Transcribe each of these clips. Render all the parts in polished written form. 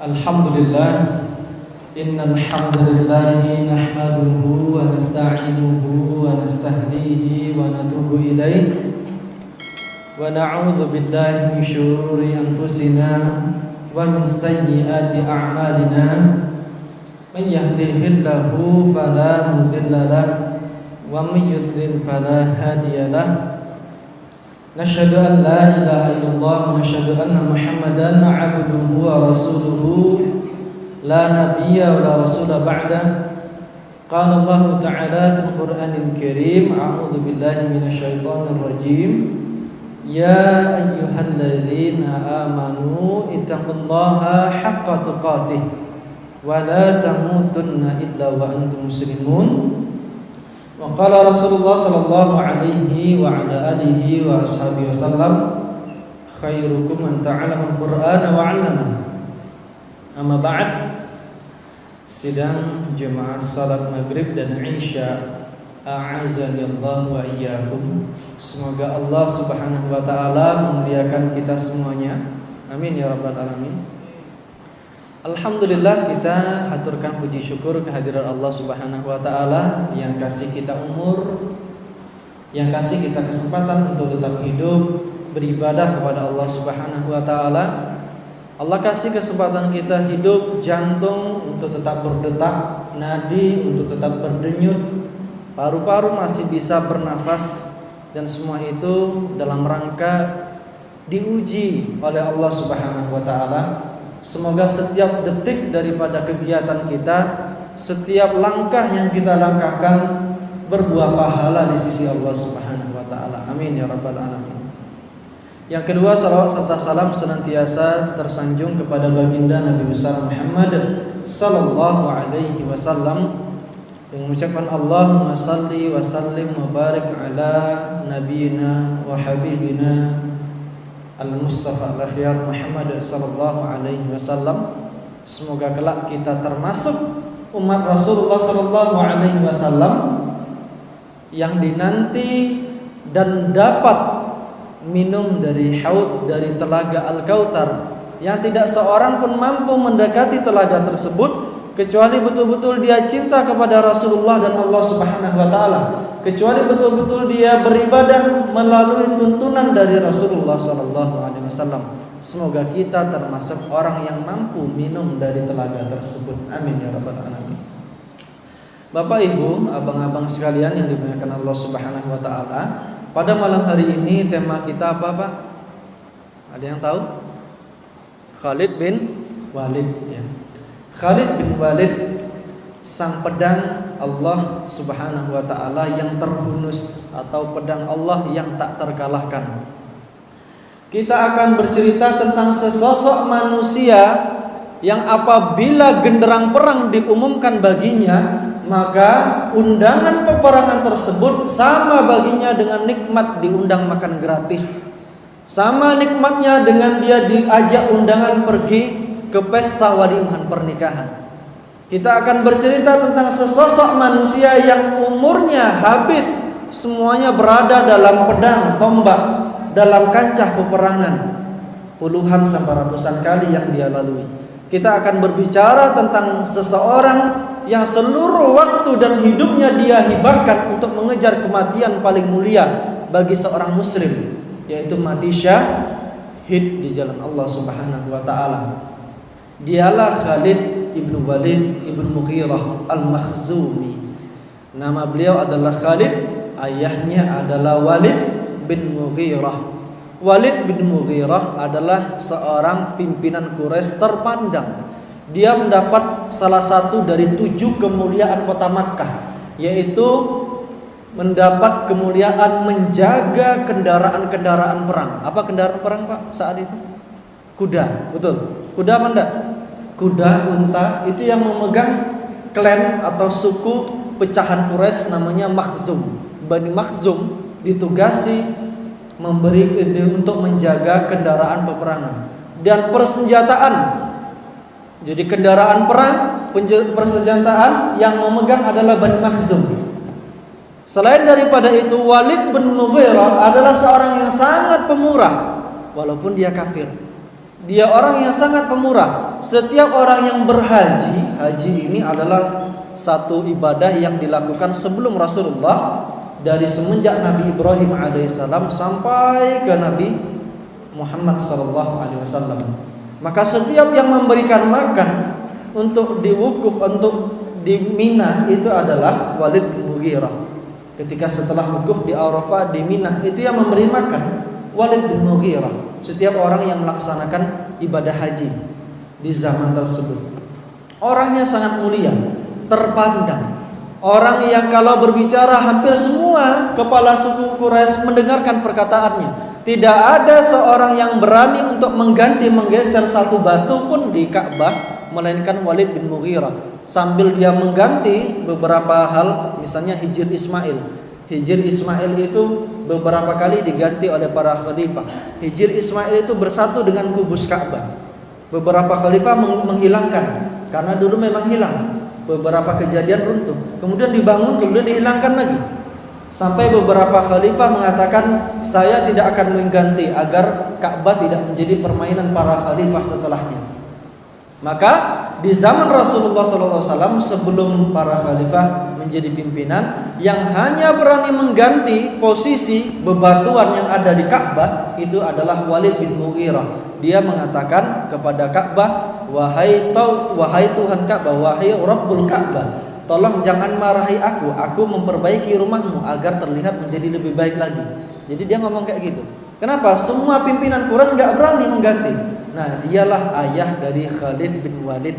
Alhamdulillah, innal hamdalillah nahmaduhu wa nasta'inuhu wa nastahdihi wa natubu ilaih wa na'udzu billahi min syururi anfusina wa min sayyiati a'malina. Man yahdihillahu fala mudilla lahu wa man yudlil fala hadiya lahu. Nashhadu an la ilaha illallah wa nashhadu anna Muhammadan 'abduhu wa rasuluhu la nabiyya wa la rasula ba'da. Qala Allah ta'ala fil Qur'anil Karim, a'udzu billahi minasy syaithanir rajim. Ya ayyuhalladzina amanu ittaqullaha haqqa tuqatih wa la tamutunna illa wa antum muslimun. Wa qala Rasulullah sallallahu alaihi wa ala alihi wa ashabihi wasallam, khairukum man ta'allama al-Qur'ana wa 'allama. Amma ba'd. Sidang jemaah salat maghrib dan isya, a'azani Allah wa iyyakum. Semoga Allah Subhanahu wa taala memuliakan kita semuanya. Amin ya rabbal alamin. Alhamdulillah, kita haturkan puji syukur kehadiran Allah Subhanahu wa taala yang kasih kita umur, yang kasih kita kesempatan untuk tetap hidup beribadah kepada Allah Subhanahu wa taala. Allah kasih kesempatan kita hidup, jantung untuk tetap berdetak, nadi untuk tetap berdenyut, paru-paru masih bisa bernafas, dan semua itu dalam rangka diuji oleh Allah Subhanahu wa taala. Semoga setiap detik daripada kegiatan kita, setiap langkah yang kita langkahkan berbuah pahala di sisi Allah Subhanahu wa taala. Amin ya rabbal alamin. Yang kedua, salawat serta salam senantiasa tersanjung kepada baginda Nabi besar Muhammad sallallahu alaihi wasallam, yang mengucapkan Allahumma salli wa sallim wa barik ala nabiyina wa habibina Al-Mustafa Al-Akhyar Muhammad sallallahu alaihi wasallam. Semoga kelak kita termasuk umat Rasulullah sallallahu alaihi wasallam yang dinanti dan dapat minum dari haud, dari telaga Al-Kautsar, yang tidak seorang pun mampu mendekati telaga tersebut kecuali betul-betul dia cinta kepada Rasulullah dan Allah Subhanahu wa taala, kecuali betul-betul dia beribadah melalui tuntunan dari Rasulullah sallallahu alaihi wasallam. Semoga kita termasuk orang yang mampu minum dari telaga tersebut. Amin ya rabbal alamin. Bapak Ibu, abang-abang sekalian yang dimuliakan Allah Subhanahu wa taala, pada malam hari ini tema kita apa, Pak? Ada yang tahu? Khalid bin Walid, ya. Khalid bin Walid, sang pedang Allah Subhanahu wa taala yang terhunus, atau pedang Allah yang tak terkalahkan. Kita akan bercerita tentang sesosok manusia yang apabila genderang perang diumumkan baginya, maka undangan peperangan tersebut sama baginya dengan nikmat diundang makan gratis. Sama nikmatnya dengan dia diajak undangan pergi ke pesta walimahan pernikahan. Kita akan bercerita tentang sesosok manusia yang umurnya habis semuanya berada dalam pedang, tombak, dalam kancah peperangan, puluhan sampai ratusan kali yang dia lalui. Kita akan berbicara tentang seseorang yang seluruh waktu dan hidupnya dia hibahkan untuk mengejar kematian paling mulia bagi seorang muslim, yaitu mati syahid di jalan Allah Subhanahu wa taala. Dialah Khalid ibnu Walid ibnu Mughirah al-Makhzumi. Nama beliau adalah Khalid, ayahnya adalah Walid bin Mughirah. Walid bin Mughirah adalah seorang pimpinan Quraisy terpandang. Dia mendapat salah satu dari 7 kemuliaan kota Makkah, yaitu mendapat kemuliaan menjaga kendaraan-kendaraan perang. Apa kendaraan perang, Pak, saat itu? Kuda, betul. Kuda apa enggak? Kuda, unta, itu yang memegang klan atau suku pecahan Quraisy namanya Makhzum. Bani Makhzum ditugasi untuk menjaga kendaraan peperangan dan persenjataan. Jadi kendaraan perang, persenjataan yang memegang adalah Bani Makhzum. Selain daripada itu, Walid bin Mughirah adalah seorang yang sangat pemurah walaupun dia kafir. Dia orang yang sangat pemurah. setiap orang yang berhaji, haji ini adalah satu ibadah yang dilakukan sebelum Rasulullah, dari semenjak Nabi Ibrahim alaihissalam sampai ke Nabi Muhammad sallallahu alaihi wasallam. Maka setiap yang memberikan makan untuk diwukuf, untuk di Mina, itu adalah Walid bin Mughirah. Ketika setelah wukuf di Arafah, di Mina, itu yang memberi makan Walid bin Mughirah. Setiap orang yang melaksanakan ibadah haji di zaman tersebut, orangnya sangat mulia, terpandang, orang yang kalau berbicara hampir semua kepala suku Quraisy mendengarkan perkataannya. Tidak ada seorang yang berani untuk mengganti, menggeser satu batu pun di Ka'bah, melainkan Walid bin Mughirah. Sambil dia mengganti beberapa hal, misalnya Hijr Ismail. Hijr Ismail itu beberapa kali diganti oleh para khalifah. Hijr Ismail itu bersatu dengan kubus Ka'bah. Beberapa khalifah menghilangkan, karena dulu memang hilang. Beberapa kejadian runtuh, kemudian dibangun, kemudian dihilangkan lagi. Sampai beberapa khalifah mengatakan, saya tidak akan mengganti agar Ka'bah tidak menjadi permainan para khalifah setelahnya. Maka di zaman Rasulullah SAW, sebelum para khalifah menjadi pimpinan, yang hanya berani mengganti posisi bebatuan yang ada di Ka'bah itu adalah Walid bin Mughirah. Dia mengatakan kepada Ka'bah, wahai Tuhan Ka'bah, wahai Rabbul Ka'bah, tolong jangan marahi aku memperbaiki rumahmu agar terlihat menjadi lebih baik lagi. Jadi dia ngomong kayak gitu. Kenapa? Semua pimpinan Quraisy gak berani mengganti. Nah, dialah ayah dari Khalid bin Walid.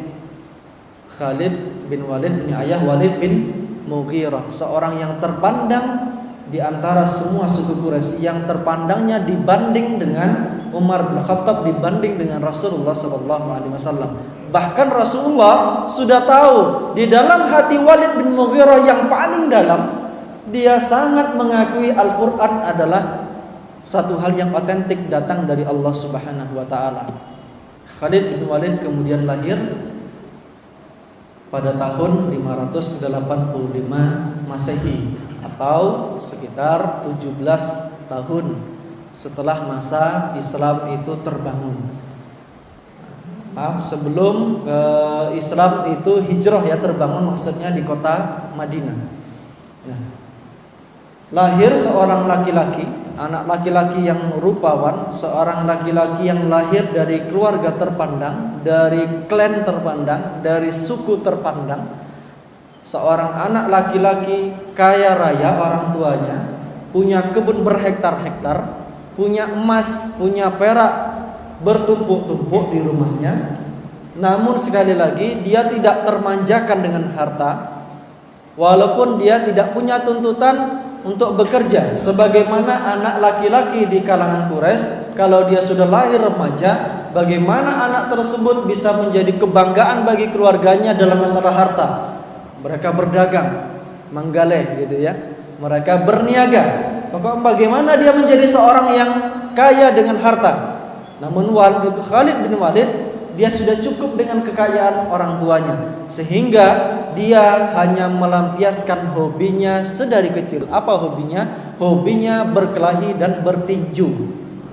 Khalid bin Walid ini ayah Walid bin Mughirah, seorang yang terpandang di antara semua suku Quraisy, yang terpandangnya dibanding dengan Umar bin Khattab, dibanding dengan Rasulullah SAW. Bahkan Rasulullah sudah tahu di dalam hati Walid bin Mughirah yang paling dalam, dia sangat mengakui Al-Quran adalah satu hal yang otentik datang dari Allah Subhanahu wa taala. Khalid bin Walid kemudian lahir pada tahun 585 Masehi, atau sekitar 17 tahun setelah masa Islam itu terbangun. Sebelum Islam itu hijrah ya, terbangun maksudnya di kota Madinah. Lahir seorang laki-laki, anak laki-laki yang rupawan, seorang laki-laki yang lahir dari keluarga terpandang, dari klan terpandang, dari suku terpandang. Seorang anak laki-laki kaya raya, orang tuanya punya kebun berhektar-hektar, punya emas, punya perak bertumpuk-tumpuk di rumahnya. Namun sekali lagi dia tidak termanjakan dengan harta, walaupun dia tidak punya tuntutan untuk bekerja sebagaimana anak laki-laki di kalangan Quraisy. Kalau dia sudah lahir remaja, bagaimana anak tersebut bisa menjadi kebanggaan bagi keluarganya dalam masalah harta? Mereka berdagang, menggaleh gitu ya. Mereka berniaga. Bagaimana dia menjadi seorang yang kaya dengan harta? Namun Khalid bin Walid, dia sudah cukup dengan kekayaan orang tuanya, sehingga dia hanya melampiaskan hobinya sedari kecil. Apa hobinya? Hobinya berkelahi dan bertinju.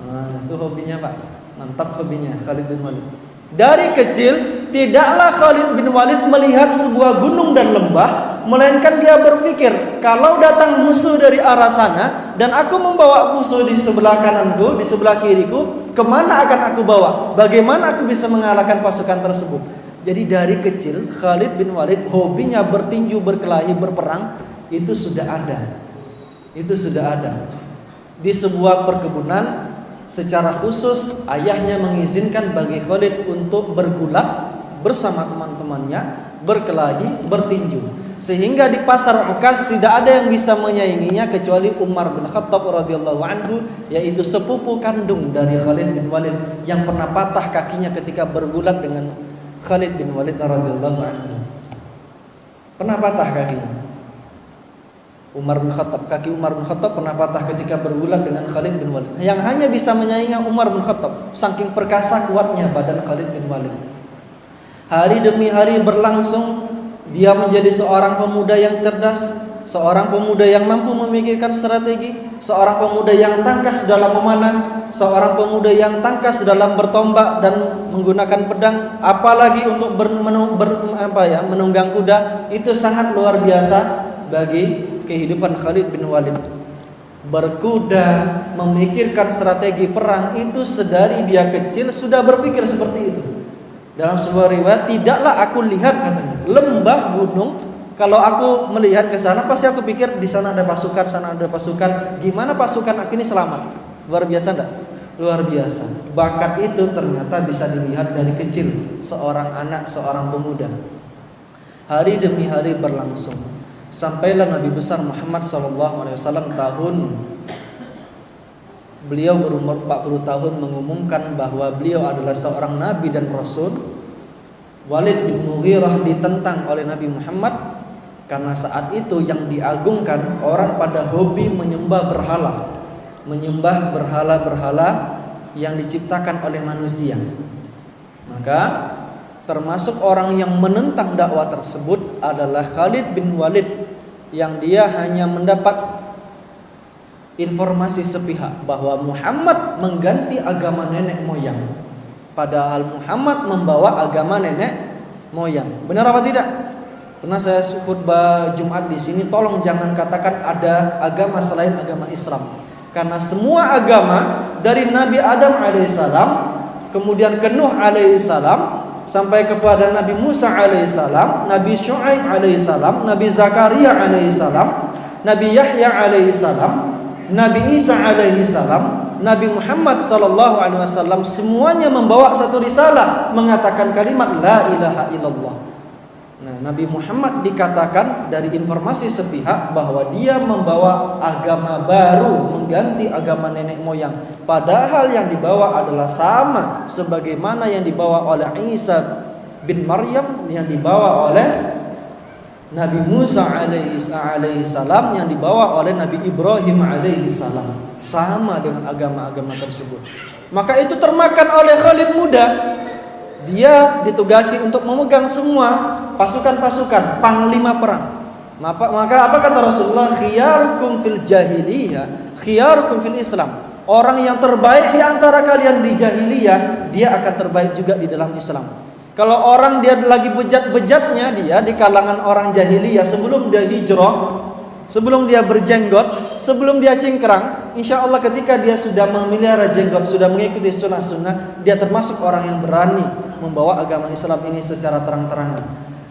Nah, itu hobinya Pak. Mantap hobinya Khalid bin Walid. Dari kecil tidaklah Khalid bin Walid melihat sebuah gunung dan lembah, melainkan dia berpikir, kalau datang musuh dari arah sana dan aku membawa musuh di sebelah kananku, di sebelah kiriku, kemana akan aku bawa? Bagaimana aku bisa mengalahkan pasukan tersebut? Jadi dari kecil Khalid bin Walid hobinya bertinju, berkelahi, berperang itu sudah ada. Itu sudah ada. Di sebuah perkebunan, secara khusus ayahnya mengizinkan bagi Khalid untuk bergulat bersama teman-temannya, berkelahi, bertinju. Sehingga di pasar Ukaz tidak ada yang bisa menyainginya kecuali Umar bin Khattab radhiyallahu anhu, yaitu sepupu kandung dari Khalid bin Walid yang pernah patah kakinya ketika bergulat dengan Khalid bin Walid radhiyallahu anhu. Pernah patah kakinya. Kaki Umar bin Khattab pernah patah ketika bergulat dengan Khalid bin Walid, yang hanya bisa menyaingi Umar bin Khattab saking perkasa kuatnya badan Khalid bin Walid. Hari demi hari berlangsung, dia menjadi seorang pemuda yang cerdas, seorang pemuda yang mampu memikirkan strategi, seorang pemuda yang tangkas dalam memanah, seorang pemuda yang tangkas dalam bertombak dan menggunakan pedang, apalagi untuk menunggang kuda, itu sangat luar biasa bagi kehidupan Khalid bin Walid. Berkuda, memikirkan strategi perang itu sedari dia kecil sudah berpikir seperti itu. Dalam sebuah riwayat, tidaklah aku lihat, katanya, lembah gunung, kalau aku melihat ke sana pasti aku pikir di sana ada pasukan, sana ada pasukan. Gimana pasukan aku ini selamat? Luar biasa enggak? Luar biasa. Bakat itu ternyata bisa dilihat dari kecil seorang anak, seorang pemuda. Hari demi hari berlangsung. Sampailah Nabi besar Muhammad SAW beliau berumur 40 tahun mengumumkan bahwa beliau adalah seorang nabi dan rasul. Walid bin Mughirah ditentang oleh Nabi Muhammad karena saat itu yang diagungkan orang pada hobi menyembah berhala yang diciptakan oleh manusia. Maka termasuk orang yang menentang dakwah tersebut adalah Khalid bin Walid, yang dia hanya mendapat informasi sepihak bahwa Muhammad mengganti agama nenek moyang, padahal Muhammad membawa agama nenek moyang. Benar apa tidak? Pernah saya khutbah Jumat di sini, tolong jangan katakan ada agama selain agama Islam, karena semua agama dari Nabi Adam alaihissalam, kemudian ke Nuh alaihissalam, sampai kepada Nabi Musa alaihissalam, Nabi Syuaib alaihissalam, Nabi Zakaria alaihissalam, Nabi Yahya alaihissalam, Nabi Isa alaihissalam, Nabi Muhammad sallallahu alaihi wasallam, semuanya membawa satu risalah, mengatakan kalimat la ilaha illallah. Nah, Nabi Muhammad dikatakan dari informasi sepihak bahwa dia membawa agama baru, mengganti agama nenek moyang, padahal yang dibawa adalah sama sebagaimana yang dibawa oleh Isa bin Maryam, yang dibawa oleh Nabi Musa alaihissalam, yang dibawa oleh Nabi Ibrahim alaihissalam, sama dengan agama-agama tersebut. Maka itu termakan oleh Khalid muda. Dia ditugasi untuk memegang semua pasukan-pasukan, panglima perang. Maka apa kata Rasulullah? Khiyarukum fil jahiliyah, khiyarukum fil Islam. Orang yang terbaik di antara kalian di jahiliyah, dia akan terbaik juga di dalam Islam. Kalau orang dia lagi bejat-bejatnya dia di kalangan orang jahiliyah, sebelum dia hijrah, sebelum dia berjenggot, sebelum dia cingkrang, insya Allah ketika dia sudah memelihara jenggot, sudah mengikuti sunnah-sunnah, dia termasuk orang yang berani membawa agama Islam ini secara terang-terangan.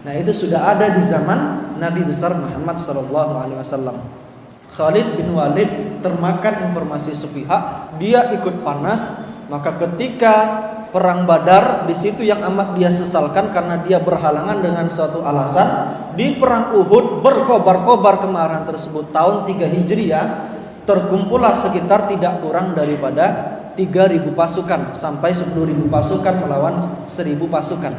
Nah, itu sudah ada di zaman Nabi besar Muhammad SAW. Khalid bin Walid termakan informasi sepihak, dia ikut panas. Maka ketika perang Badar, di situ yang amat dia sesalkan karena dia berhalangan dengan suatu alasan. Di perang Uhud berkobar-kobar kemarahan tersebut. Tahun 3 Hijriah terkumpullah sekitar tidak kurang daripada 3.000 pasukan sampai 10.000 pasukan melawan 1.000 pasukan.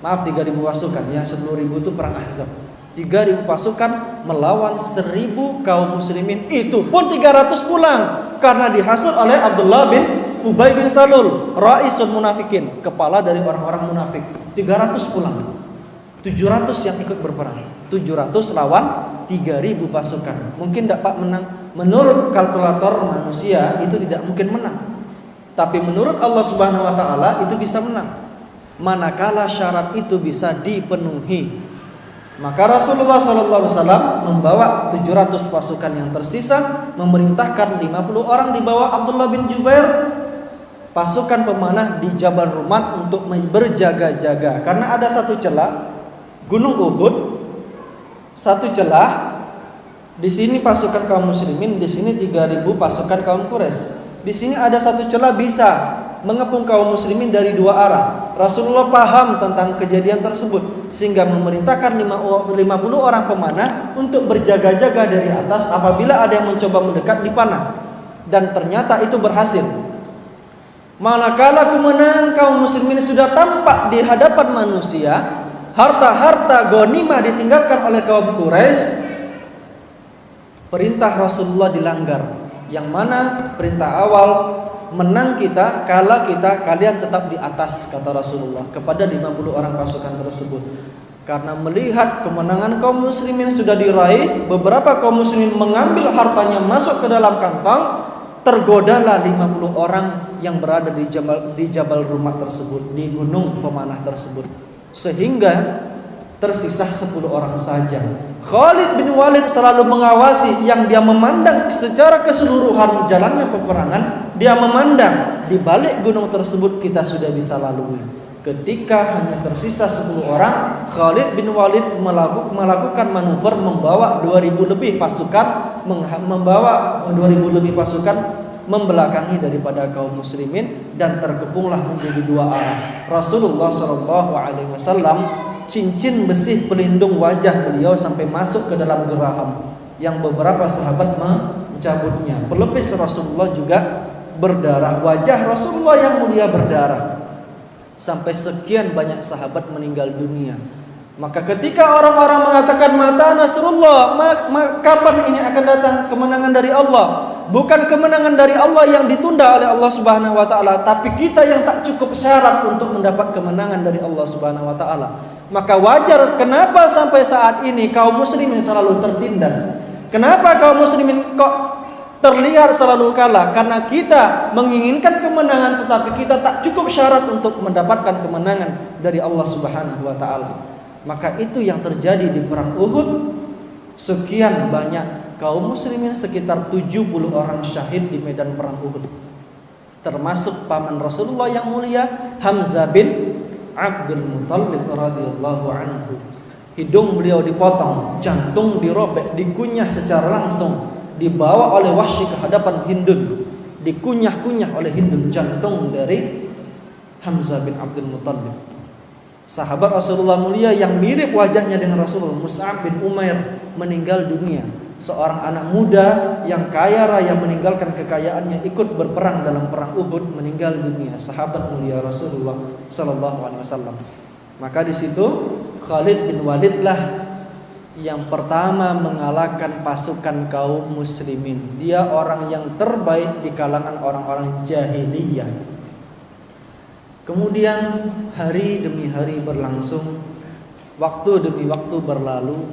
Maaf, 3.000 pasukan. Yang 10.000 itu perang Ahzab. 3.000 pasukan melawan 1.000 kaum muslimin. Itu pun 300 pulang karena dihasut oleh Abdullah bin Ubay bin Salul, Ra'isul Munafikin, kepala dari orang-orang munafik. 300 pulang. 700 yang ikut berperang. 700 lawan 3.000 pasukan. Mungkin dapat menang. Menurut kalkulator manusia itu tidak mungkin menang. Tapi menurut Allah Subhanahu wa taala itu bisa menang. Manakala syarat itu bisa dipenuhi. Maka Rasulullah SAW membawa 700 pasukan yang tersisa, memerintahkan 50 orang di bawah Abdullah bin Jubair, pasukan pemanah di Jabal Rumat untuk berjaga-jaga. Karena ada satu celah, Gunung Uhud, satu celah. Di sini pasukan kaum muslimin, di sini 3.000 pasukan kaum Quraisy. Di sini ada satu celah bisa mengepung kaum muslimin dari dua arah. Rasulullah paham tentang kejadian tersebut sehingga memerintahkan 50 orang pemanah untuk berjaga-jaga dari atas apabila ada yang mencoba mendekat dipanah. Dan ternyata itu berhasil. Manakala kemenangan kaum muslimin sudah tampak di hadapan manusia, harta-harta ghanimah ditinggalkan oleh kaum Quraisy, perintah Rasulullah dilanggar. Yang mana perintah awal, menang kita, kalah kita, kalian tetap di atas, kata Rasulullah kepada 50 orang pasukan tersebut. Karena melihat kemenangan kaum muslimin sudah diraih, beberapa kaum muslimin mengambil hartanya masuk ke dalam kantong, tergodalah 50 orang yang berada di Jabal Rumat tersebut, di gunung pemanah tersebut, sehingga tersisa 10 orang saja. Khalid bin Walid selalu mengawasi, yang dia memandang secara keseluruhan jalannya peperangan. Dia memandang di balik gunung tersebut kita sudah bisa lalui. Ketika hanya tersisa 10 orang, Khalid bin Walid melakukan manuver membawa 2000 lebih pasukan, membelakangi daripada kaum muslimin, dan terkepunglah menjadi dua arah. Rasulullah SAW, cincin besi pelindung wajah beliau sampai masuk ke dalam geraham, yang beberapa sahabat mencabutnya. Pelipis Rasulullah juga berdarah, wajah Rasulullah yang mulia berdarah, sampai sekian banyak sahabat meninggal dunia. Maka ketika orang-orang mengatakan mata Nasrullah, kapan ini akan datang kemenangan dari Allah? Bukan kemenangan dari Allah yang ditunda oleh Allah Subhanahu wa taala, tapi kita yang tak cukup syarat untuk mendapat kemenangan dari Allah Subhanahu wa taala. Maka wajar kenapa sampai saat ini kaum muslimin selalu tertindas. Kenapa kaum muslimin kok terlihat selalu kalah? Karena kita menginginkan kemenangan, tetapi kita tak cukup syarat untuk mendapatkan kemenangan dari Allah Subhanahu wa taala. Maka itu yang terjadi di perang Uhud. Sekian banyak kaum muslimin, sekitar 70 orang syahid di medan perang Uhud, termasuk paman Rasulullah yang mulia, Hamzah bin Abdul Muttalib radhiyallahu anhu. Hidung beliau dipotong, jantung dirobek, dikunyah secara langsung, dibawa oleh Wahsy ke hadapan Hindun, dikunyah-kunyah oleh Hindun jantung dari Hamzah bin Abdul Muttalib. Sahabat Rasulullah mulia yang mirip wajahnya dengan Rasulullah, Mus'ab bin Umair, meninggal dunia. Seorang anak muda yang kaya raya meninggalkan kekayaannya ikut berperang dalam perang Uhud, meninggal dunia. Sahabat mulia Rasulullah sallallahu alaihi wasallam. Maka di situ Khalid bin Walid lah yang pertama mengalahkan pasukan kaum muslimin. Dia orang yang terbaik di kalangan orang-orang jahiliyah. Kemudian hari demi hari berlangsung, waktu demi waktu berlalu,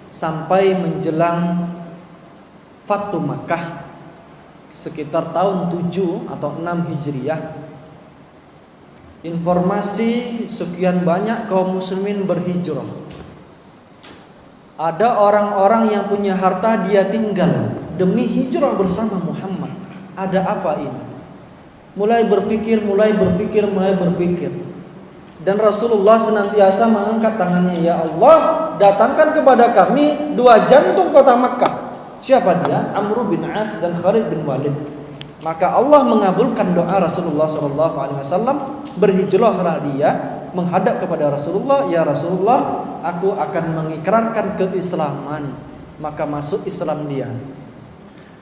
sampai menjelang Fathu Makkah sekitar tahun 7 atau 6 Hijriah. Informasi sekian banyak kaum muslimin berhijrah. Ada orang-orang yang punya harta dia tinggal demi hijrah bersama Muhammad. Ada apa ini? Mulai berpikir. Dan Rasulullah senantiasa mengangkat tangannya, ya Allah, datangkan kepada kami 2 jantung kota Makkah. Siapa dia? Amr bin As dan Khalid bin Walid. Maka Allah mengabulkan doa Rasulullah SAW. Berhijrahlah dia menghadap kepada Rasulullah, ya Rasulullah, aku akan mengikrarkan keislaman. Maka masuk Islam dia.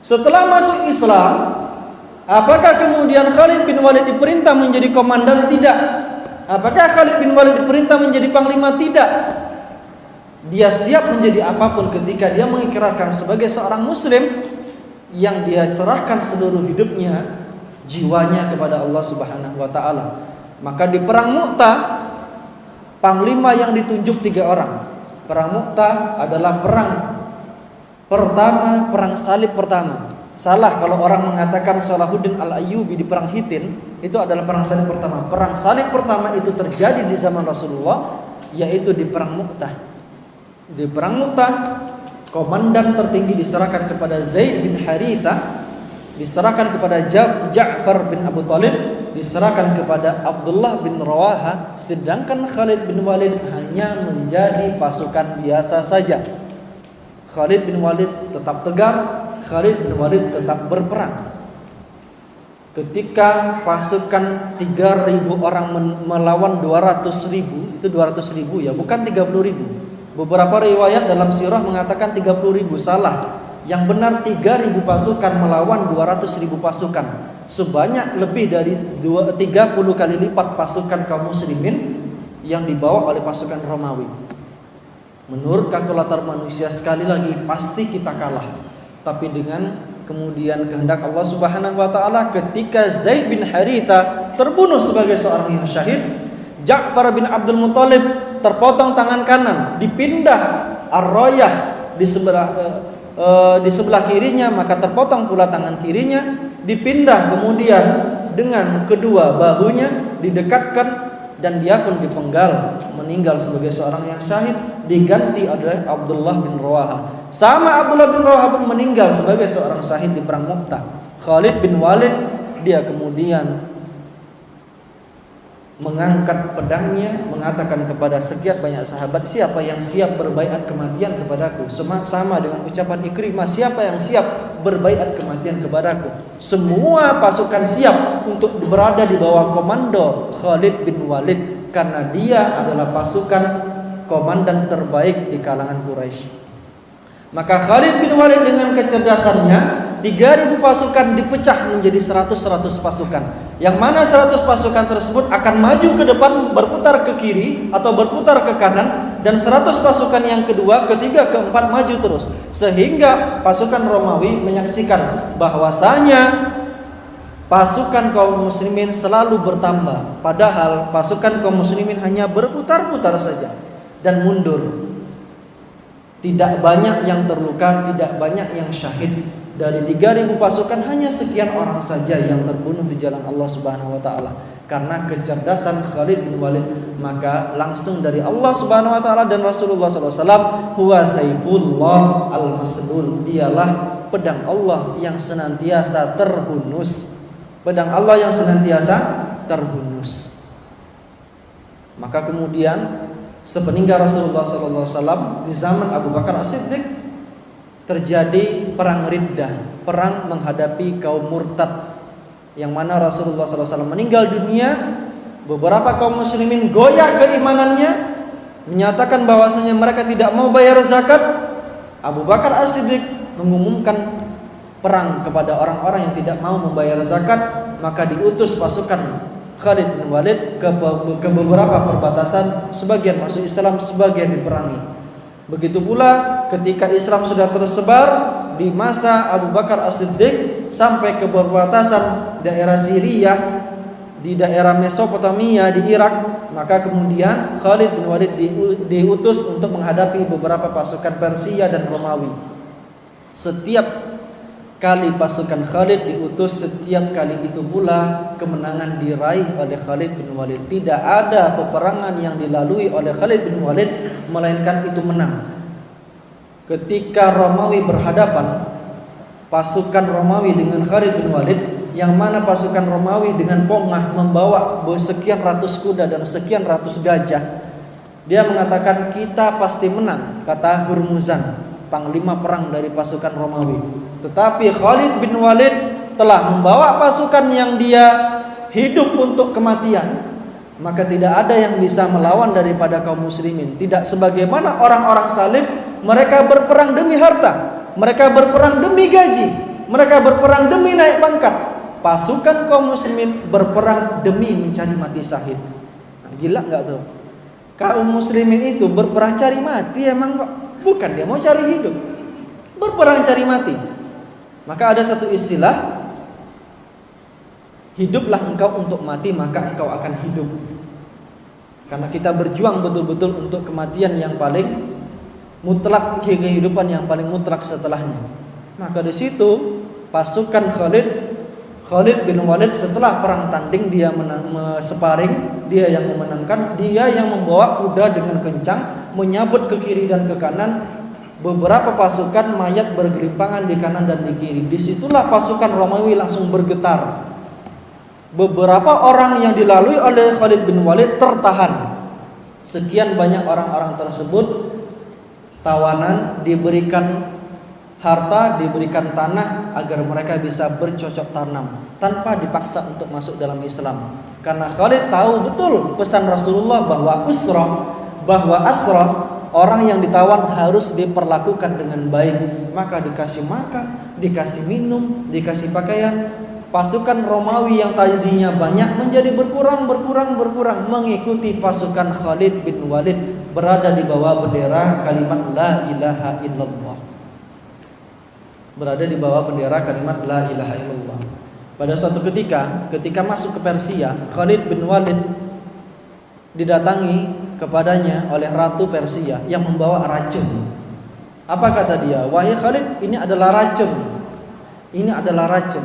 Setelah masuk Islam, apakah kemudian Khalid bin Walid diperintah menjadi komandan? Tidak. Apakah Khalid bin Walid diperintah menjadi panglima? Tidak. Dia siap menjadi apapun ketika dia mengikrarkan sebagai seorang muslim yang dia serahkan seluruh hidupnya, jiwanya kepada Allah Subhanahu wa taala. Maka di perang Mu'tah, panglima yang ditunjuk 3 orang. Perang Mu'tah adalah perang pertama, perang salib pertama. Salah kalau orang mengatakan Salahuddin Al-Ayyubi di perang Hittin, itu adalah perang salib pertama. Perang salib pertama itu terjadi di zaman Rasulullah, yaitu di perang Mu'tah. Di perang Mu'tah, komandan tertinggi diserahkan kepada Zaid bin Haritha, diserahkan kepada Ja'far bin Abu Thalib, diserahkan kepada Abdullah bin Rawaha, sedangkan Khalid bin Walid hanya menjadi pasukan biasa saja. Khalid bin Walid tetap tegar, Khalid bin Walid tetap berperang. Ketika pasukan 3.000 orang melawan 200.000, itu 200.000 ya, bukan 30.000. Beberapa riwayat dalam sirah mengatakan 30.000, salah. Yang benar 3.000 pasukan melawan 200.000 pasukan. Sebanyak lebih dari 30 kali lipat pasukan kaum muslimin yang dibawa oleh pasukan Romawi. Menurut kalkulator manusia, sekali lagi pasti kita kalah. Tapi dengan kemudian kehendak Allah Subhanahu wa taala, ketika Zaid bin Haritha terbunuh sebagai seorang yang syahid, Ja'far bin Abdul Muttalib terpotong tangan kanan, dipindah ar-rayah di sebelah kirinya, maka terpotong pula tangan kirinya, dipindah kemudian dengan kedua bahunya didekatkan, dan dia pun dipenggal, meninggal sebagai seorang yang syahid, diganti oleh Abdullah bin Rawaha. Sama Abdullah bin Rawaha pun meninggal sebagai seorang syahid di perang Mu'tah. Khalid bin Walid, dia kemudian mengangkat pedangnya, mengatakan kepada sekian banyak sahabat, siapa yang siap berbaiat kematian kepadaku? Sama dengan ucapan Ikrimah, siapa yang siap berbaiat kematian kepadaku? Semua pasukan siap untuk berada di bawah komando Khalid bin Walid, karena dia adalah pasukan komandan terbaik di kalangan Quraisy. Maka Khalid bin Walid dengan kecerdasannya, 3.000 pasukan dipecah menjadi 100 pasukan. Yang mana 100 pasukan tersebut akan maju ke depan, berputar ke kiri atau berputar ke kanan, dan 100 pasukan yang kedua, ketiga, keempat maju terus. Sehingga pasukan Romawi menyaksikan bahwasanya pasukan kaum muslimin selalu bertambah, padahal pasukan kaum muslimin hanya berputar-putar saja dan mundur. Tidak banyak yang terluka, tidak banyak yang syahid. Dari 3.000 pasukan hanya sekian orang saja yang terbunuh di jalan Allah Subhanahu wa taala karena kecerdasan Khalid bin Walid. Maka langsung dari Allah Subhanahu wa taala dan Rasulullah SAW, huwa saifullah al-maslul, dialah pedang Allah yang senantiasa terhunus. Pedang Allah yang senantiasa terhunus. Maka kemudian sepeninggal Rasulullah SAW di zaman Abu Bakar As-Siddiq terjadi perang Riddah, perang menghadapi kaum murtad, yang mana Rasulullah SAW meninggal dunia. Beberapa kaum muslimin goyah keimanannya, menyatakan bahwasanya mereka tidak mau bayar zakat. Abu Bakar As-Siddiq mengumumkan perang kepada orang-orang yang tidak mau membayar zakat, maka diutus pasukan Khalid bin Walid ke beberapa perbatasan, sebagian masuk Islam, sebagian diperangi. Begitu pula ketika Islam sudah tersebar di masa Abu Bakar As-Siddiq sampai ke perbatasan daerah Syria, di daerah Mesopotamia, di Irak, maka kemudian Khalid bin Walid diutus untuk menghadapi beberapa pasukan Persia dan Romawi. Setiap kali pasukan Khalid diutus, setiap kali itu pula kemenangan diraih oleh Khalid bin Walid. Tidak ada peperangan yang dilalui oleh Khalid bin Walid melainkan itu menang. Ketika Romawi berhadapan, pasukan Romawi dengan Khalid bin Walid, yang mana pasukan Romawi dengan pongah membawa sekian ratus kuda dan sekian ratus gajah, dia mengatakan kita pasti menang, kata Hurmuzan, panglima perang dari pasukan Romawi. Tetapi Khalid bin Walid telah membawa pasukan yang dia hidup untuk kematian, maka tidak ada yang bisa melawan daripada kaum muslimin. Tidak sebagaimana orang-orang salib, mereka berperang demi harta, mereka berperang demi gaji, mereka berperang demi naik pangkat. Pasukan kaum muslimin berperang demi mencari mati syahid. Gila nggak tuh? Kaum muslimin itu berperang cari mati, emang kok? Bukan dia mau cari hidup, berperang cari mati. Maka ada satu istilah, hiduplah engkau untuk mati, maka engkau akan hidup. Karena kita berjuang betul-betul untuk kematian yang paling mutlak, kehidupan yang paling mutlak setelahnya. Maka di situ pasukan Khalid bin Walid setelah perang tanding, dia sparring, dia yang memenangkan, dia yang membawa kuda dengan kencang, menyabut ke kiri dan ke kanan. Beberapa pasukan mayat bergelimpangan di kanan dan di kiri. Disitulah pasukan Romawi langsung bergetar. Beberapa orang yang dilalui oleh Khalid bin Walid tertahan. Sekian banyak orang-orang tersebut tawanan, diberikan harta, diberikan tanah agar mereka bisa bercocok tanam tanpa dipaksa untuk masuk dalam Islam. Karena Khalid tahu betul pesan Rasulullah bahwa asra, orang yang ditawan harus diperlakukan dengan baik. Maka dikasih makan, dikasih minum, dikasih pakaian. Pasukan Romawi yang tadinya banyak menjadi berkurang, mengikuti pasukan Khalid bin Walid, berada di bawah bendera kalimat la ilaha illallah. Berada di bawah bendera kalimat la ilaha illallah. Pada suatu ketika masuk ke Persia, Khalid bin Walid didatangi kepadanya oleh Ratu Persia yang membawa racun. Apa kata dia? Wahai Khalid, ini adalah racun. Ini adalah racun.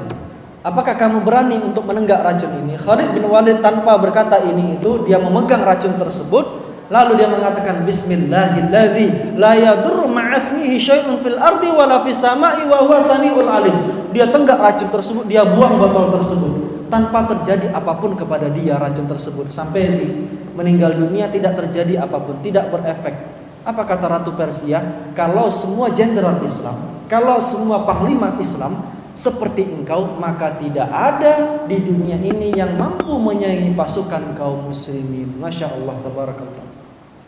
Apakah kamu berani untuk menenggak racun ini? Khalid bin Walid tanpa berkata ini itu, dia memegang racun tersebut. Lalu dia mengatakan Bismillahilladzi la yadurru ma'asmihi syai'un fil ardi wala fis sama'i wa huwa samiul alim. Dia tenggak racun tersebut, dia buang botol tersebut tanpa terjadi apapun kepada dia racun tersebut sampai meninggal dunia, tidak terjadi apapun, tidak berefek. Apa kata Ratu Persia? Kalau semua jenderal Islam, kalau semua panglima Islam seperti engkau, maka tidak ada di dunia ini yang mampu menyaingi pasukan kaum muslimin. Masya Allah, tabarakallah.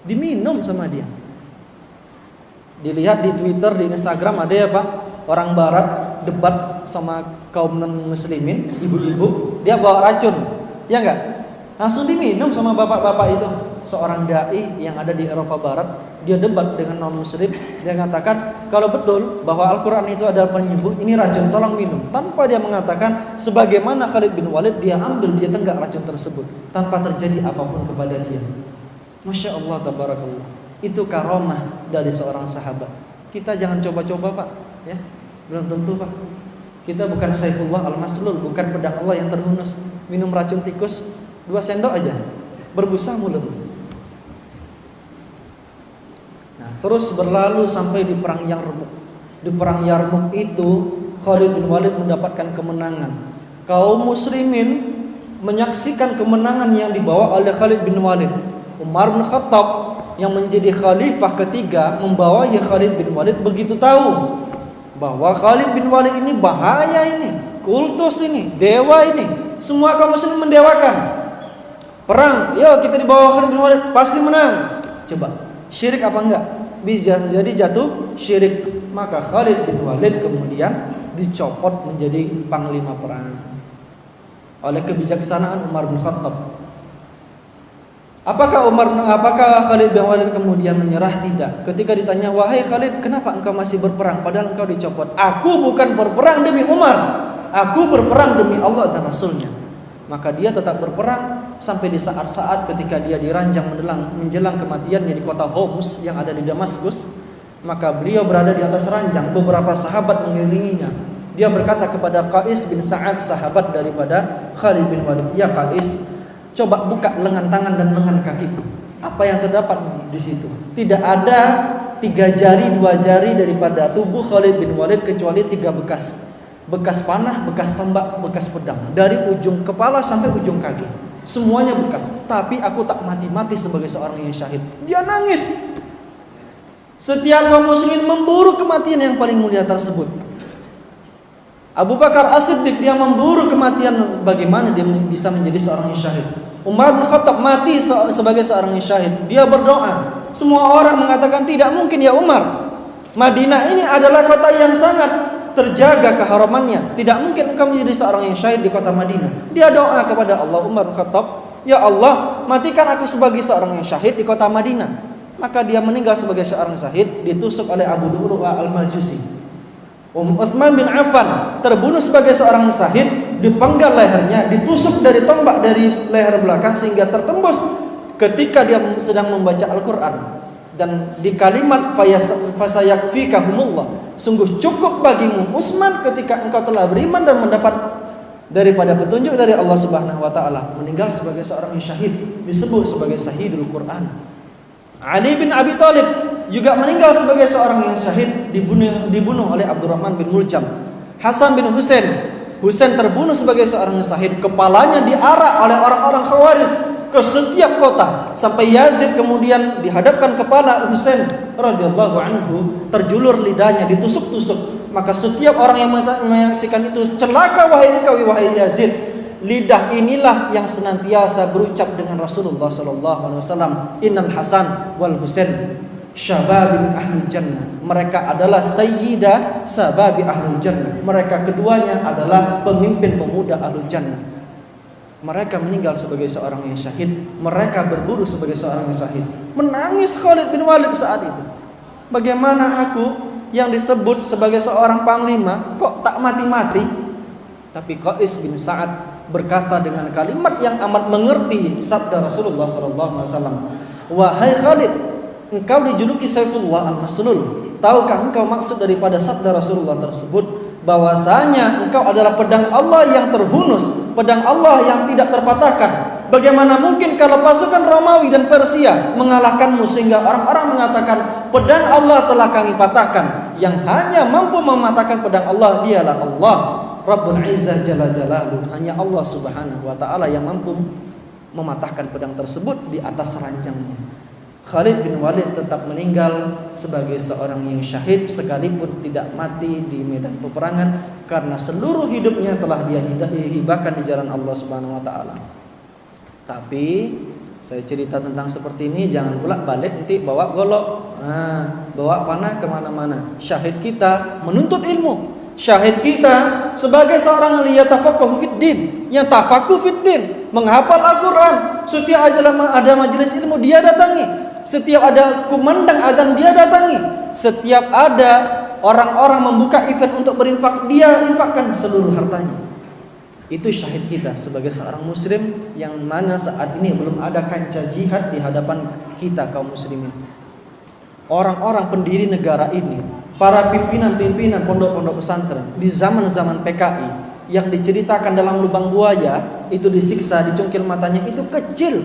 Diminum sama dia. Dilihat di Twitter, di Instagram ada ya Pak, orang Barat debat sama kaum non muslimin, ibu-ibu, dia bawa racun, ya enggak? Langsung diminum sama bapak-bapak itu. Seorang dai yang ada di Eropa Barat, dia debat dengan non muslim, dia mengatakan kalau betul bahwa Al-Quran itu adalah penyembuh, ini racun, tolong minum. Tanpa dia mengatakan sebagaimana Khalid bin Walid, dia ambil, dia tenggak racun tersebut tanpa terjadi apapun kepada dia. Masya Allah, tabarakallah. Itu karomah dari seorang sahabat. Kita jangan coba-coba Pak, ya. Belum tentu Pak. Kita bukan Saifullah al-Maslul, bukan pedang Allah yang terhunus. Minum racun tikus 2 sendok aja, berbusa mulut. Nah, terus berlalu sampai di perang Yarmuk. Di perang Yarmuk itu Khalid bin Walid mendapatkan kemenangan. Kaum muslimin menyaksikan kemenangan yang dibawa oleh Khalid bin Walid. Umar bin Khattab yang menjadi khalifah ketiga membawa Khalid bin Walid begitu tahu bahwa Khalid bin Walid ini bahaya, ini kultus, ini dewa, ini semua kaum muslim mendewakan. Perang, yuk kita dibawa Khalid bin Walid pasti menang. Coba syirik apa enggak? Bisa jadi jatuh syirik. Maka Khalid bin Walid kemudian dicopot menjadi panglima perang oleh kebijaksanaan Umar bin Khattab. Apakah Khalid bin Walid kemudian menyerah? Tidak. Ketika ditanya, wahai Khalid, kenapa engkau masih berperang padahal engkau dicopot? Aku bukan berperang demi Umar, aku berperang demi Allah dan Rasulnya. Maka dia tetap berperang sampai di saat-saat ketika dia diranjang menjelang kematiannya di kota Homs yang ada di Damaskus. Maka beliau berada di atas ranjang, beberapa sahabat mengelilinginya. Dia berkata kepada Qais bin Sa'ad, sahabat daripada Khalid bin Walid, ya Qais, coba buka lengan tangan dan lengan kakiku. Apa yang terdapat di situ? Tidak ada 3 jari, 2 jari daripada tubuh Khalid bin Walid kecuali 3 bekas. Bekas panah, bekas tombak, bekas pedang. Dari ujung kepala sampai ujung kaki. Semuanya bekas. Tapi aku tak mati-mati sebagai seorang yang syahid. Dia nangis. Setiap kaum muslimin memburu kematian yang paling mulia tersebut. Abu Bakar As-Siddiq dia memburu kematian, bagaimana dia bisa menjadi seorang yang syahid. Umar bin Khattab mati sebagai seorang yang syahid. Dia berdoa. Semua orang mengatakan tidak mungkin ya Umar. Madinah ini adalah kota yang sangat terjaga keharamannya. Tidak mungkin engkau menjadi seorang yang syahid di kota Madinah. Dia doa kepada Allah. Umar bin Khattab, ya Allah, matikan aku sebagai seorang yang syahid di kota Madinah. Maka dia meninggal sebagai seorang syahid, ditusuk oleh Abu Du'lu'a al-Majusi. Utsman bin Affan terbunuh sebagai seorang syahid, dipenggal lehernya, ditusuk dari tombak dari leher belakang sehingga tertembus ketika dia sedang membaca Al-Quran. Dan di kalimat fasayakfikahumullah, sungguh cukup bagimu Utsman ketika engkau telah beriman dan mendapat daripada petunjuk dari Allah Subhanahu wa taala, meninggal sebagai seorang yang syahid, disebut sebagai syahidul Quran. Ali bin Abi Thalib juga meninggal sebagai seorang yang syahid, dibunuh oleh Abdurrahman bin Muljam. Hasan bin Husain terbunuh sebagai seorang yang syahid, kepalanya diarak oleh orang-orang Khawarij ke setiap kota sampai Yazid kemudian dihadapkan kepala Husain radhiyallahu anhu, terjulur lidahnya, ditusuk-tusuk. Maka setiap orang yang menyaksikan itu, celaka wahai engkau wahai Yazid. Lidah inilah yang senantiasa berucap dengan Rasulullah sallallahu alaihi wasallam, innal Hasan wal Husain syababin ahlul jannah. Mereka adalah sayyida sababi ahlul jannah. Mereka keduanya adalah pemimpin pemuda ahlul jannah. Mereka meninggal sebagai seorang yang syahid, mereka berburu sebagai seorang yang syahid. Menangis Khalid bin Walid saat itu. Bagaimana aku yang disebut sebagai seorang panglima kok tak mati-mati? Tapi Qais bin Sa'ad berkata dengan kalimat yang amat mengerti sabda Rasulullah SAW. Wahai Khalid, engkau dijuluki Saifullah al-Maslul. Tahukah engkau maksud daripada sabda Rasulullah tersebut? Bahwasanya engkau adalah pedang Allah yang terhunus, pedang Allah yang tidak terpatahkan. Bagaimana mungkin kalau pasukan Romawi dan Persia mengalahkanmu sehingga orang-orang mengatakan pedang Allah telah kami patahkan. Yang hanya mampu mematahkan pedang Allah dialah Allah Rabbul Izzah Jalla Jalaluhu. Hanya Allah Subhanahu wa taala yang mampu mematahkan pedang tersebut di atas ranjangnya. Khalid bin Walid tetap meninggal sebagai seorang yang syahid sekalipun tidak mati di medan peperangan, karena seluruh hidupnya telah dia hibahkan di jalan Allah Subhanahu wa taala. Tapi saya cerita tentang seperti ini jangan pula balik nanti bawa golok, bawa panah kemana-mana. Syahid kita menuntut ilmu. Syahid kita sebagai seorang liyatafaqahu fid din, yang tafakuh fid din, menghafal Al-Qur'an. Setiap ada majelis ilmu dia datangi. Setiap ada kumandang azan dia datangi. Setiap ada orang-orang membuka event untuk berinfak, dia infakkan seluruh hartanya. Itu syahid kita sebagai seorang muslim, yang mana saat ini belum ada kancah jihad di hadapan kita kaum muslimin. Orang-orang pendiri negara ini, para pimpinan-pimpinan pondok-pondok pesantren di zaman-zaman PKI yang diceritakan dalam lubang buaya itu disiksa, dicungkil matanya, itu kecil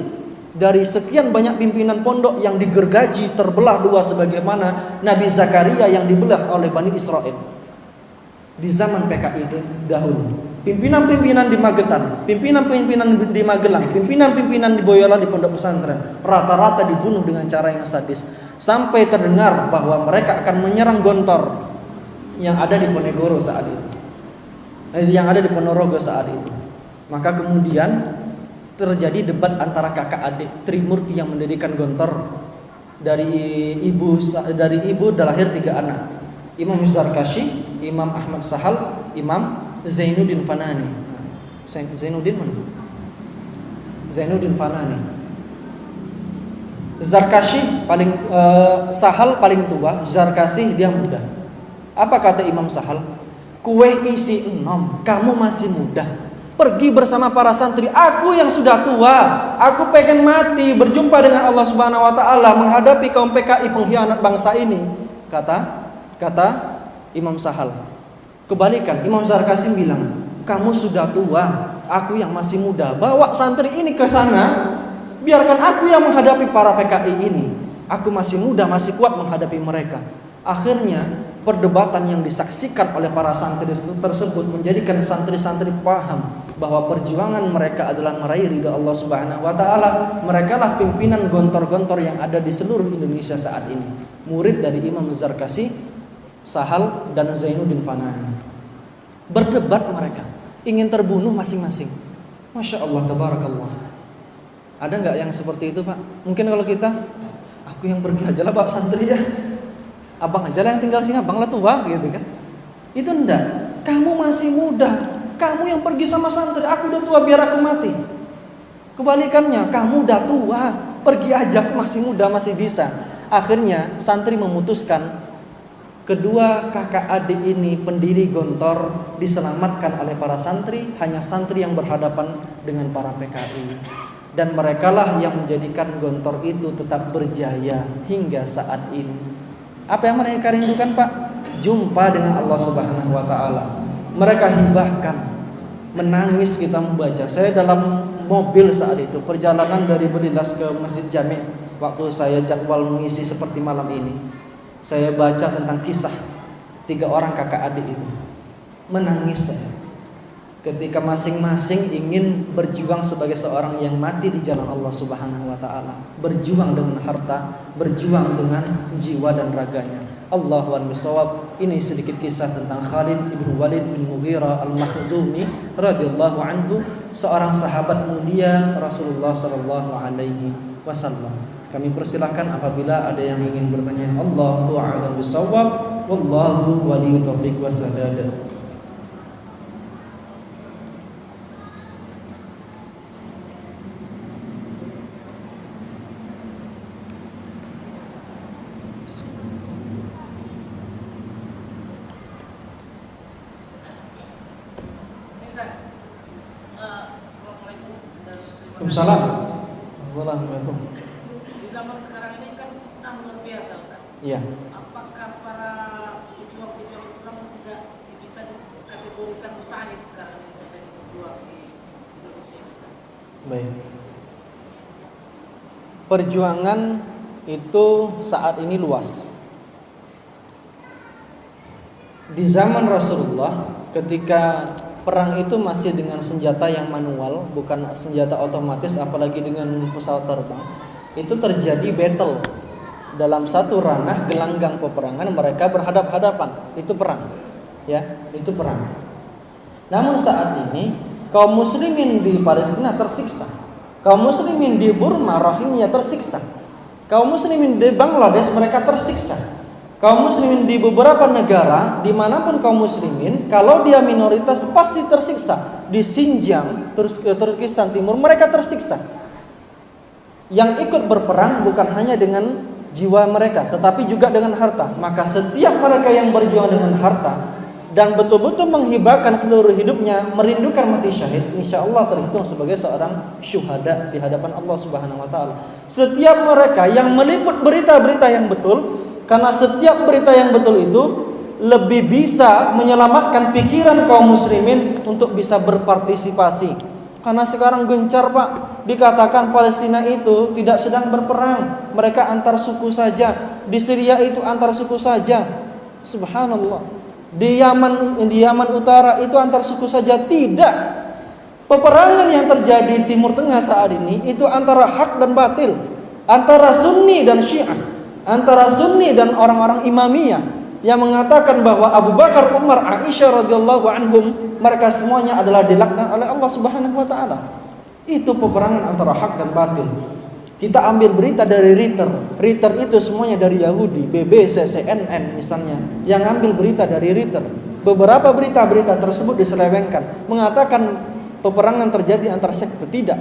dari sekian banyak pimpinan pondok yang digergaji terbelah dua sebagaimana Nabi Zakaria yang dibelah oleh Bani Israel di zaman PKI dahulu. Pimpinan-pimpinan di Magetan, pimpinan-pimpinan di Magelang, pimpinan-pimpinan di Boyolali di pondok pesantren rata-rata dibunuh dengan cara yang sadis. Sampai terdengar bahwa mereka akan menyerang Gontor yang ada di Ponegoro saat itu, yang ada di Ponorogo saat itu. Maka kemudian terjadi debat antara kakak adik Trimurti yang mendirikan Gontor. Dari ibu lahir 3 anak, Imam Zarkashi, Imam Ahmad Sahal, Imam Zainuddin Fanani. Zainuddin mana? Zainuddin Fanani. Zarkashi paling Sahal paling tua, Zarkashi dia muda. Apa kata Imam Sahal? Kue isi 6, kamu masih muda. Pergi bersama para santri. Aku yang sudah tua, aku pengen mati berjumpa dengan Allah Subhanahu wa taala, menghadapi kaum PKI pengkhianat bangsa ini. Kata Imam Sahal. Kebalikan, Imam Zarkasim bilang, kamu sudah tua, aku yang masih muda. Bawa santri ini ke sana, biarkan aku yang menghadapi para PKI ini. Aku masih muda, masih kuat menghadapi mereka. Akhirnya perdebatan yang disaksikan oleh para santri tersebut menjadikan santri-santri paham bahwa perjuangan mereka adalah meraih ridha Allah Subhanahu wa taala. Mereka lah pimpinan gontor-gontor yang ada di seluruh Indonesia saat ini. Murid dari Imam Zarkasi, Sahal dan Zainuddin Fanani. Berdebat mereka, ingin terbunuh masing-masing. Masya Allah, tabarakallah. Ada nggak yang seperti itu, Pak? Mungkin kalau kita, aku yang pergi aja lah Pak santri ya. Abang aja lah yang tinggal sini, abang lah tua gitu kan. Itu enggak. Kamu masih muda, kamu yang pergi sama santri, aku udah tua biar aku mati. Kebalikannya, kamu udah tua, pergi aja, aku masih muda, masih bisa. Akhirnya santri memutuskan kedua kakak adik ini pendiri Gontor diselamatkan oleh para santri. Hanya santri yang berhadapan dengan para PKI. Dan merekalah yang menjadikan Gontor itu tetap berjaya hingga saat ini. Apa yang mereka rindukan, Pak? Jumpa dengan Allah Subhanahu wa taala. Mereka hibahkan. Menangis kita membaca. Saya dalam mobil saat itu, perjalanan dari Belilas ke Masjid Jami', waktu saya jadwal mengisi seperti malam ini. Saya baca tentang kisah 3 orang kakak adik itu. Menangis saya. Ketika masing-masing ingin berjuang sebagai seorang yang mati di jalan Allah Subhanahu wa taala, berjuang dengan harta, berjuang dengan jiwa dan raganya. Allahu a'lam bishawab. Ini sedikit kisah tentang Khalid bin Walid bin Mughirah al-Makhzumi radhiyallahu anhu, seorang sahabat mulia Rasulullah sallallahu alaihi wasallam. Kami persilahkan apabila ada yang ingin bertanya. Allahu a'lam bishawab. Wallahu waliyut taufiq wasadad. Waalaikumsalam. Waalaikumsalam. Di zaman sekarang ini kan fitnah luar biasa, Ustaz. Iya. Apakah para pejuang-pejuang Islam tidak bisa dikategorikan syahid sekarang ini sampai berjuang di Indonesia, Ustaz? Baik. Perjuangan itu saat ini luas. Di zaman Rasulullah, ketika perang itu masih dengan senjata yang manual, bukan senjata otomatis, apalagi dengan pesawat terbang, itu terjadi battle. Dalam satu ranah gelanggang peperangan mereka berhadap-hadapan. Itu perang. Ya, itu perang. Namun saat ini kaum muslimin di Palestina tersiksa. Kaum muslimin di Burma, Rohingya tersiksa. Kaum muslimin di Bangladesh mereka tersiksa. Kaum muslimin di beberapa negara, dimanapun kaum muslimin, kalau dia minoritas pasti tersiksa. Di Xinjiang, Turkistan Timur, mereka tersiksa. Yang ikut berperang bukan hanya dengan jiwa mereka, tetapi juga dengan harta. Maka setiap mereka yang berjuang dengan harta dan betul-betul menghibahkan seluruh hidupnya, merindukan mati syahid, insya Allah terhitung sebagai seorang syuhada di hadapan Allah Subhanahu Wa Taala. Setiap mereka yang meliput berita-berita yang betul, karena setiap berita yang betul itu lebih bisa menyelamatkan pikiran kaum muslimin untuk bisa berpartisipasi. Karena sekarang gencar, Pak, dikatakan Palestina itu tidak sedang berperang, mereka antar suku saja. Di Syria itu antar suku saja. Subhanallah. Di Yaman Utara itu antar suku saja. Tidak. Peperangan yang terjadi di Timur Tengah saat ini itu antara hak dan batil, antara Sunni dan Syiah, antara Sunni dan orang-orang Imamiyah yang mengatakan bahwa Abu Bakar, Umar, Aisyah radhiyallahu anhum mereka semuanya adalah dilaknat oleh Allah Subhanahu wa taala. Itu peperangan antara hak dan batil. Kita ambil berita dari Reuters itu semuanya dari Yahudi, BBC, CNN misalnya, yang ambil berita dari Reuters. Beberapa berita-berita tersebut diselewengkan, mengatakan peperangan terjadi antara sekte. Tidak.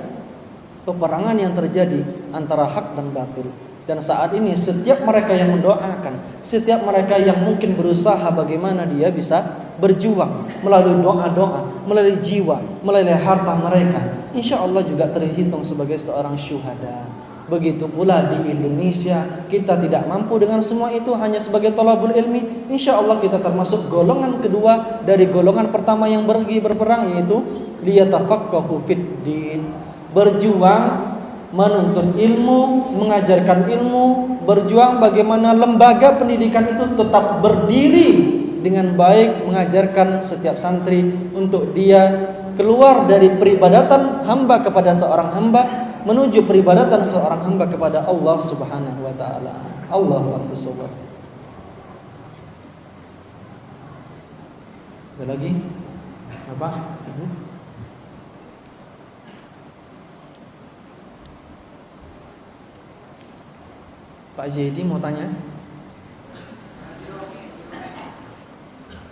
Peperangan yang terjadi antara hak dan batil. Dan saat ini setiap mereka yang mendoakan, setiap mereka yang mungkin berusaha bagaimana dia bisa berjuang melalui doa-doa, melalui jiwa, melalui harta mereka, insya Allah juga terhitung sebagai seorang syuhada. Begitu pula di Indonesia, kita tidak mampu dengan semua itu, hanya sebagai thalabul ilmi. Insya Allah kita termasuk golongan kedua dari golongan pertama yang pergi berperang, yaitu liyatafaqahu fid din, berjuang menuntut ilmu, mengajarkan ilmu, berjuang bagaimana lembaga pendidikan itu tetap berdiri dengan baik, mengajarkan setiap santri untuk dia keluar dari peribadatan hamba kepada seorang hamba menuju peribadatan seorang hamba kepada Allah Subhanahu wa taala. Allahu akbar. Ada lagi? Apa? Pak Zaidi mau tanya?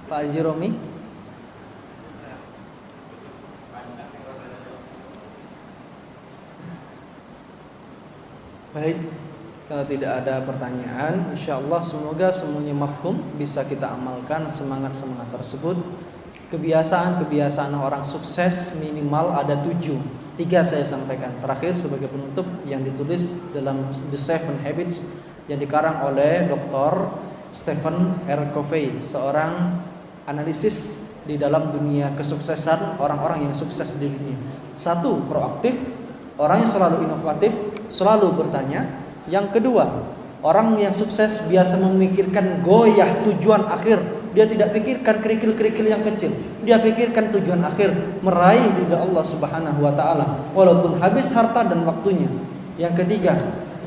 Pak Ziromi? Baik, kalau tidak ada pertanyaan, insyaallah semoga semuanya mafhum, bisa kita amalkan semangat-semangat tersebut. Kebiasaan-kebiasaan orang sukses minimal ada 7. 3 saya sampaikan terakhir sebagai penutup yang ditulis dalam The 7 Habits yang dikarang oleh Dr. Stephen R. Covey, seorang analisis di dalam dunia kesuksesan orang-orang yang sukses di dunia. 1, proaktif, orang yang selalu inovatif, selalu bertanya. Yang kedua, orang yang sukses biasa memikirkan goyah tujuan akhir. Dia tidak pikirkan kerikil-kerikil yang kecil. Dia pikirkan tujuan akhir, meraih ridha Allah Subhanahu wa taala walaupun habis harta dan waktunya. Yang ketiga,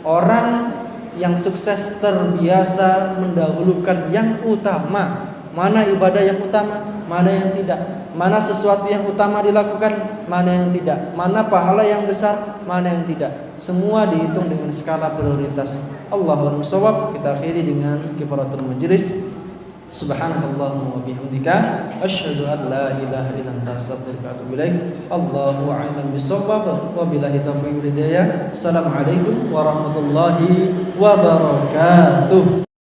orang yang sukses terbiasa mendahulukan yang utama. Mana ibadah yang utama, mana yang tidak. Mana sesuatu yang utama dilakukan, mana yang tidak. Mana pahala yang besar, mana yang tidak. Semua dihitung dengan skala prioritas. Allahu a'lam. Kita akhiri dengan kifaratul majlis. Subhanakallahumma wa bihamdika asyhadu an la ilaha illa anta astaghfiruka wa atubu ilaik. Allahu a'lam bissawab wa billahi taufiq wal hidayah. Assalamualaikum warahmatullahi wabarakatuh.